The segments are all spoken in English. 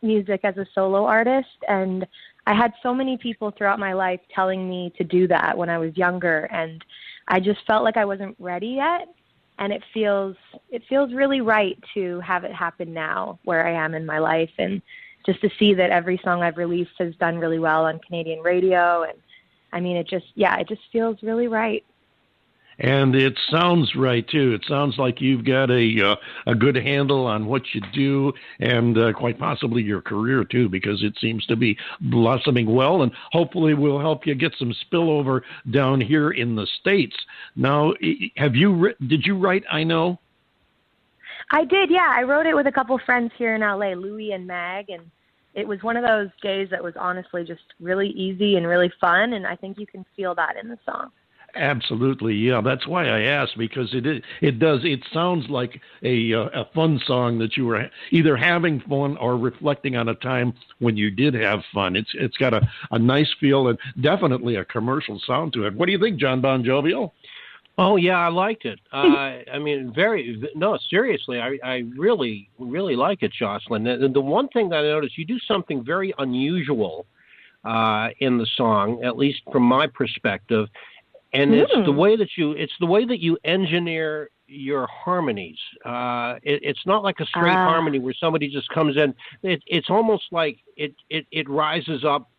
music as a solo artist, and I had so many people throughout my life telling me to do that when I was younger, and I just felt like I wasn't ready yet. And it feels really right to have it happen now where I am in my life, and just to see that every song I've released has done really well on Canadian radio. And I mean, it just feels really right. And it sounds right, too. It sounds like you've got a good handle on what you do, and quite possibly your career, too, because it seems to be blossoming well, and hopefully will help you get some spillover down here in the States. Now, did you write I Know? I did, yeah. I wrote it with a couple friends here in LA, Louie and Mag, and it was one of those days that was honestly just really easy and really fun, and I think you can feel that in the song. Absolutely, yeah. That's why I asked, because it sounds like a fun song that you were either having fun or reflecting on a time when you did have fun. It's got a nice feel and definitely a commercial sound to it. What do you think, John Bon Jovial? Oh yeah, I liked it. I mean, seriously, I really, really like it, Jocelyn. The one thing that I noticed, you do something very unusual in the song, at least from my perspective. And it's the way that you engineer your harmonies. It's not like a straight harmony where somebody just comes in. It's almost like it rises up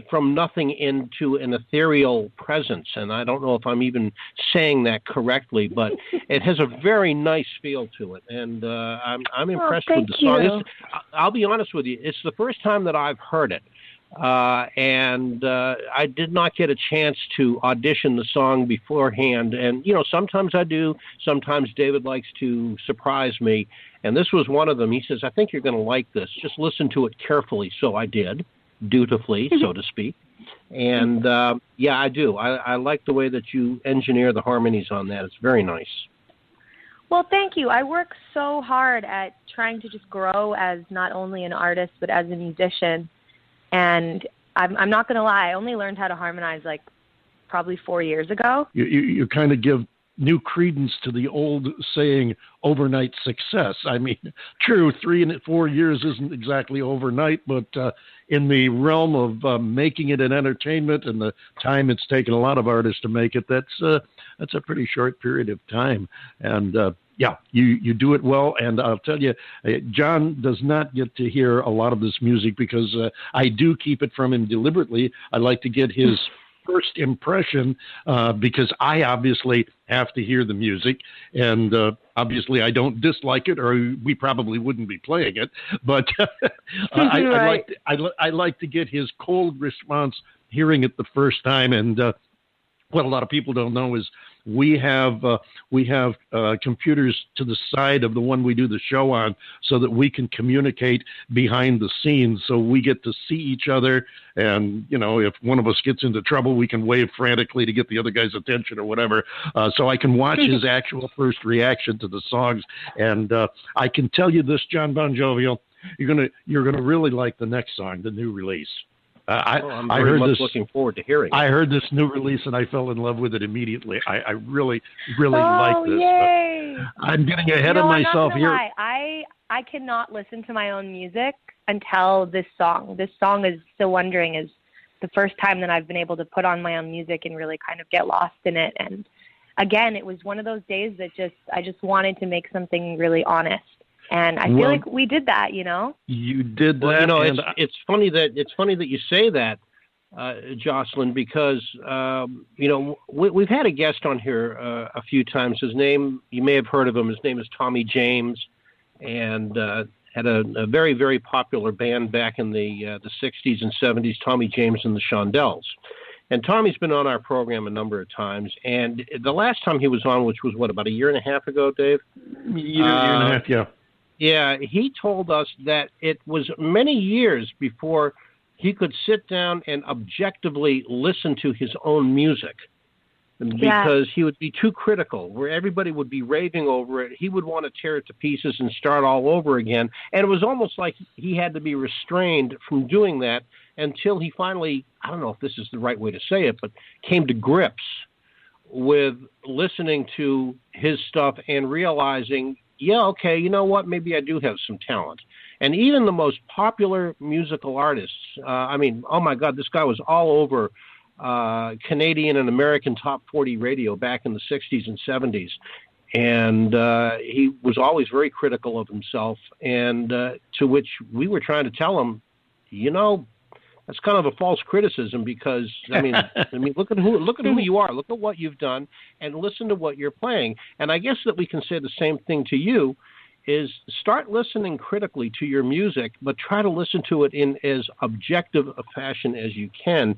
from nothing into an ethereal presence. And I don't know if I'm even saying that correctly, but it has a very nice feel to it. And I'm impressed with the song. I'll be honest with you. It's the first time that I've heard it. And I did not get a chance to audition the song beforehand. And, sometimes I do. Sometimes David likes to surprise me. And this was one of them. He says, I think you're going to like this. Just listen to it carefully. So I did, dutifully, so to speak. And, yeah, I do. I like the way that you engineer the harmonies on that. It's very nice. Well, thank you. I work so hard at trying to just grow as not only an artist, but as a musician. And I'm not going to lie, I only learned how to harmonize like probably 4 years ago. You kind of give new credence to the old saying, overnight success. I mean, true, 3 and 4 years isn't exactly overnight, but in the realm of making it an entertainment and the time it's taken a lot of artists to make it, that's a pretty short period of time. And yeah, you do it well, and I'll tell you, John does not get to hear a lot of this music because I do keep it from him deliberately. I like to get his first impression because I obviously have to hear the music, and obviously I don't dislike it, or we probably wouldn't be playing it. But I like to get his cold response hearing it the first time, and what a lot of people don't know is we have computers to the side of the one we do the show on so that we can communicate behind the scenes. So we get to see each other. And, if one of us gets into trouble, we can wave frantically to get the other guy's attention or whatever. So I can watch his actual first reaction to the songs. And I can tell you this, John Bon Jovial, you're gonna really like the next song, the new release. I'm very much looking forward to hearing it. I heard this new release and I fell in love with it immediately. I really, really like this. Yay. I'm getting ahead of myself here. Lie. I cannot listen to my own music until this song. This song is Still Wondering is the first time that I've been able to put on my own music and really kind of get lost in it. And again, it was one of those days that I just wanted to make something really honest. And I feel like we did that, You did that. Well, it's funny that you say that, Jocelyn, because we've had a guest on here a few times. His name, you may have heard of him. His name is Tommy James, and had a very, very popular band back in the 60s and 70s. Tommy James and the Shondells. And Tommy's been on our program a number of times. And the last time he was on, which was about a year and a half ago, Dave? Year and a half, yeah. Yeah, he told us that it was many years before he could sit down and objectively listen to his own music because he would be too critical, where everybody would be raving over it. He would want to tear it to pieces and start all over again. And it was almost like he had to be restrained from doing that until he finally, I don't know if this is the right way to say it, but came to grips with listening to his stuff and realizing yeah, okay, you know what? Maybe I do have some talent. And even the most popular musical artists, I mean, oh my God, this guy was all over Canadian and American top 40 radio back in the 60s and 70s. And he was always very critical of himself, and to which we were trying to tell him, you know, that's kind of a false criticism because I mean, look at who you are, look at what you've done, and listen to what you're playing. And I guess that we can say the same thing to you: is start listening critically to your music, but try to listen to it in as objective a fashion as you can.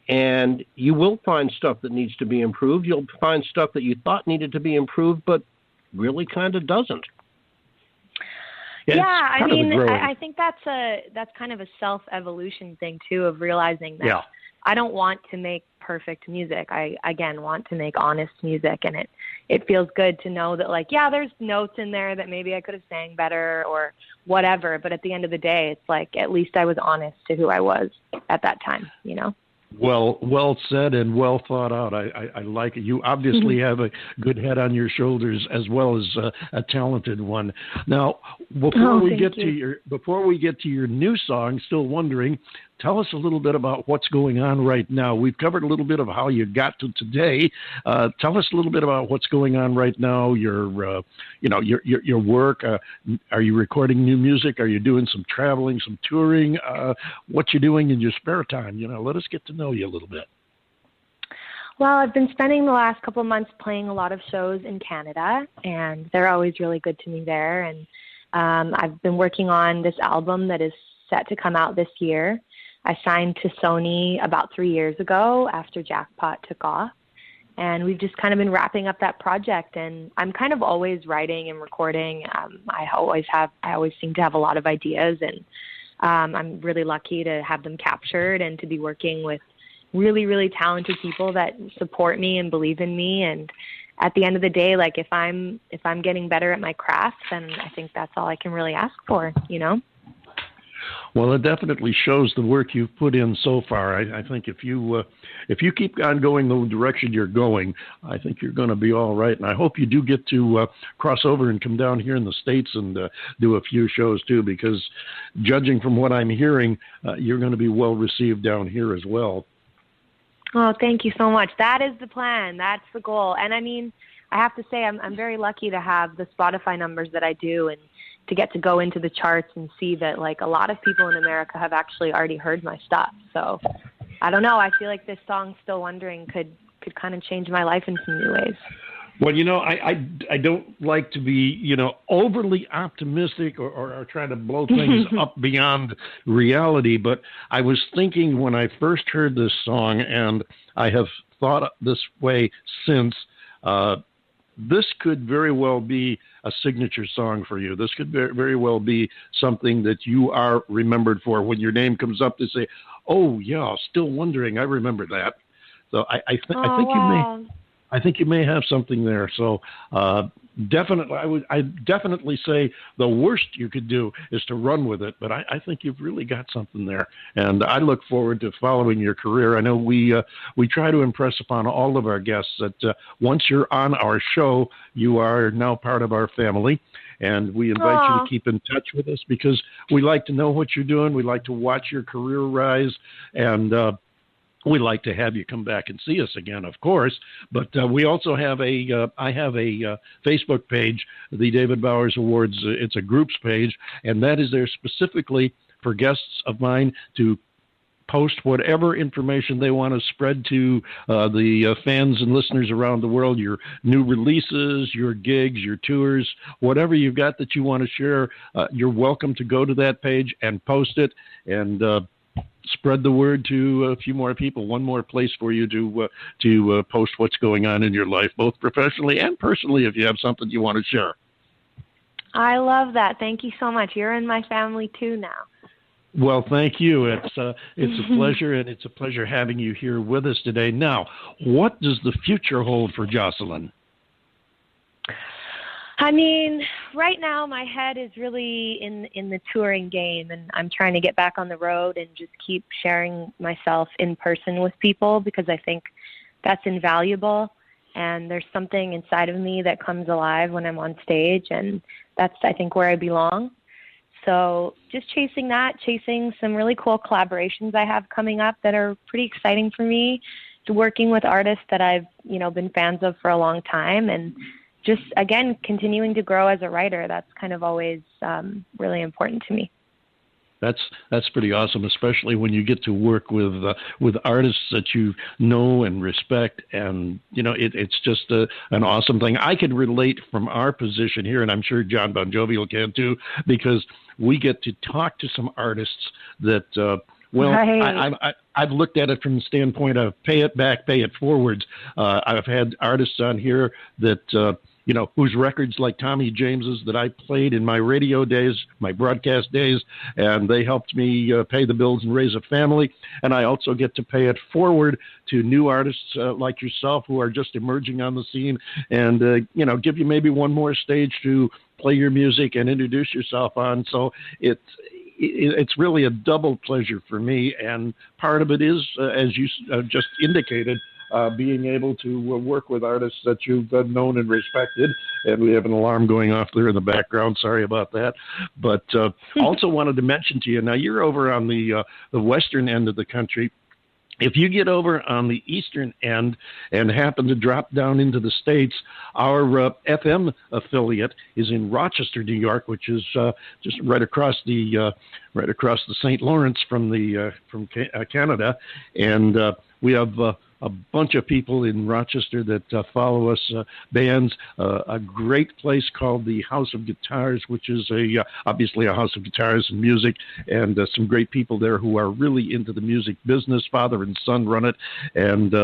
And you will find stuff that needs to be improved. You'll find stuff that you thought needed to be improved, but really kind of doesn't. Yeah, I mean, I think that's kind of a self-evolution thing, too, of realizing that I don't want to make perfect music. I, again, want to make honest music, and it feels good to know that, like, yeah, there's notes in there that maybe I could have sang better or whatever, but at the end of the day, it's like at least I was honest to who I was at that time, you know? Well said and well thought out. I like it. You obviously have a good head on your shoulders as well as a talented one. Now, before we get to your new song, Still Wondering, tell us a little bit about what's going on right now. We've covered a little bit of how you got to today. Tell us a little bit about what's going on right now. Your work. Are you recording new music? Are you doing some traveling, some touring? What you doing in your spare time? You know, let us get to know you a little bit. Well, I've been spending the last couple of months playing a lot of shows in Canada, and they're always really good to me there. And I've been working on this album that is set to come out this year. I signed to Sony about 3 years ago after Jackpot took off, and we've just kind of been wrapping up that project. And I'm kind of always writing and recording. I always seem to have a lot of ideas, and I'm really lucky to have them captured and to be working with really, really talented people that support me and believe in me. And at the end of the day, like if I'm getting better at my craft, then I think that's all I can really ask for, you know? Well, it definitely shows the work you've put in so far. I think if you keep on going the direction you're going, I think you're going to be all right. And I hope you do get to cross over and come down here in the States and do a few shows too, because judging from what I'm hearing, you're going to be well received down here as well. Oh, thank you so much. That is the plan. That's the goal. And I mean, I have to say I'm very lucky to have the Spotify numbers that I do and to get to go into the charts and see that like a lot of people in America have actually already heard my stuff. So I don't know. I feel like this song, Still Wondering, could kind of change my life in some new ways. Well, you know, I don't like to be, you know, overly optimistic or try to blow things up beyond reality. But I was thinking when I first heard this song, and I have thought this way since, this could very well be a signature song for you. This could very well be something that you are remembered for. When your name comes up, to say, oh, yeah, Still Wondering, I remember that. So I think you may have something there. So definitely, I definitely say the worst you could do is to run with it. But I think you've really got something there, and I look forward to following your career. I know we try to impress upon all of our guests that once you're on our show, you are now part of our family. And we invite you to keep in touch with us because we like to know what you're doing. We like to watch your career rise, and we'd like to have you come back and see us again, of course. But we also have I have a Facebook page, the David Bowers Awards. It's a groups page, and that is there specifically for guests of mine to post whatever information they want to spread to the fans and listeners around the world, your new releases, your gigs, your tours, whatever you've got that you want to share. You're welcome to go to that page and post it and spread the word to a few more people. One more place for you to post what's going on in your life, both professionally and personally, if you have something you want to share. I love that. Thank you so much. You're in my family too now. Well, thank you. It's a pleasure, and it's a pleasure having you here with us today. Now, what does the future hold for Jocelyn? I mean, right now my head is really in the touring game, and I'm trying to get back on the road and just keep sharing myself in person with people because I think that's invaluable. and there's something inside of me that comes alive when I'm on stage, and that's, I think, where I belong. So just chasing some really cool collaborations I have coming up that are pretty exciting for me, working with artists that I've, been fans of for a long time, and just, again, continuing to grow as a writer. That's kind of always really important to me. That's pretty awesome, especially when you get to work with artists that you know and respect, and it's just an awesome thing. I can relate from our position here, and I'm sure John Bon Jovial can too, because we get to talk to some artists that. Right. I've looked at it from the standpoint of pay it back, pay it forwards. I've had artists on here that. Whose records like Tommy James's that I played in my radio days, my broadcast days, and they helped me pay the bills and raise a family. And I also get to pay it forward to new artists like yourself who are just emerging on the scene, and give you maybe one more stage to play your music and introduce yourself on. So it's really a double pleasure for me, and part of it is, as you just indicated, being able to work with artists that you've known and respected. And we have an alarm going off there in the background. Sorry about that. But also wanted to mention to you, now you're over on the western end of the country. If you get over on the eastern end and happen to drop down into the States, our FM affiliate is in Rochester, New York, which is just right across the St. Lawrence from Canada, and we have a bunch of people in Rochester that follow us, bands, a great place called the House of Guitars, which is obviously a house of guitars and music, and some great people there who are really into the music business. Father and son run it, and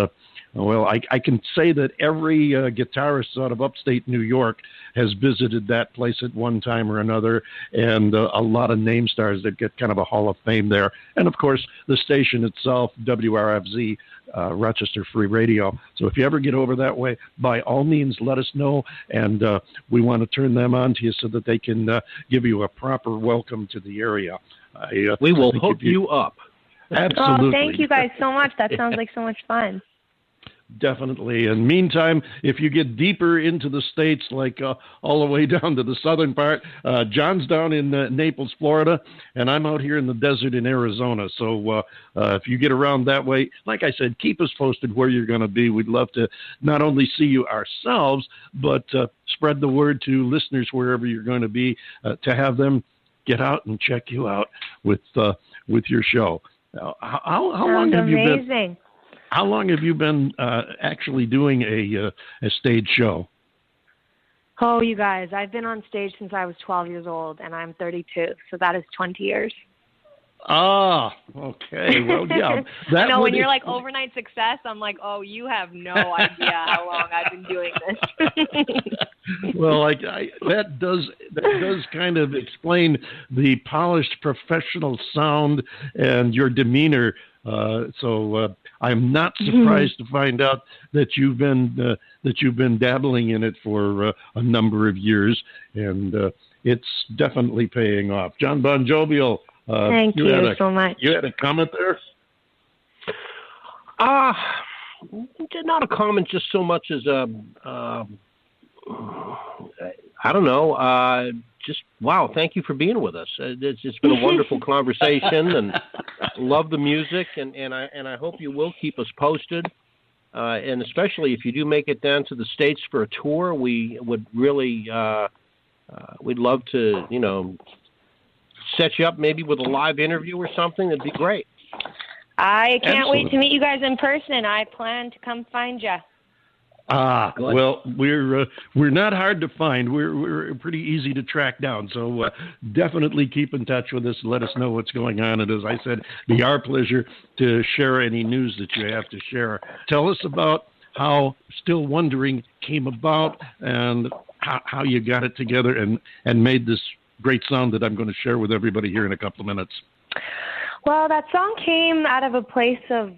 I can say that every guitarist out of upstate New York has visited that place at one time or another, and a lot of name stars that get kind of a Hall of Fame there. And, of course, the station itself, WRFZ, Rochester Free Radio. So if you ever get over that way, by all means, let us know, and we want to turn them on to you so that they can give you a proper welcome to the area. We will hook you up. Absolutely. Oh, thank you guys so much. That sounds like so much fun. Definitely. And meantime, if you get deeper into the States, like all the way down to the southern part, John's down in Naples, Florida, and I'm out here in the desert in Arizona. So if you get around that way, like I said, keep us posted where you're going to be. We'd love to not only see you ourselves, but spread the word to listeners wherever you're going to be, to have them get out and check you out with your show. How long have you been? Amazing. How long have you been actually doing a stage show? Oh, you guys, I've been on stage since I was 12 years old, and I'm 32, so that is 20 years. Ah, okay. Well, yeah. I know, when you're like overnight success, I'm like, oh, you have no idea how long I've been doing this. Well, that does kind of explain the polished professional sound and your demeanor. So I'm not surprised to find out that you've been dabbling in it for a number of years, and it's definitely paying off. John Bon Jovial. Thank you so much. You had a comment there? Not a comment, just so much as I don't know. Just wow! Thank you for being with us. It's been a wonderful conversation, and love the music, and I hope you will keep us posted. And especially if you do make it down to the States for a tour, we would really we'd love to set you up maybe with a live interview or something. That'd be great. I can't wait to meet you guys in person. I plan to come find you. Well, we're not hard to find. We're pretty easy to track down. So definitely keep in touch with us. Let us know what's going on. And as I said, it'd be our pleasure to share any news that you have to share. Tell us about how Still Wondering came about and how you got it together and made this great sound that I'm going to share with everybody here in a couple of minutes. Well, that song came out of a place of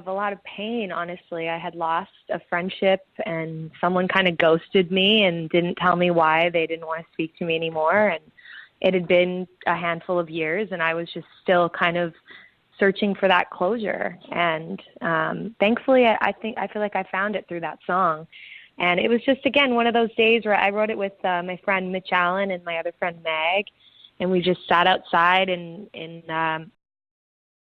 a lot of pain, honestly. I had lost a friendship, and someone kind of ghosted me and didn't tell me why they didn't want to speak to me anymore. And it had been a handful of years, and I was just still kind of searching for that closure. And thankfully, I feel like I found it through that song. And it was just, again, one of those days where I wrote it with my friend Mitch Allen and my other friend Meg, and we just sat outside in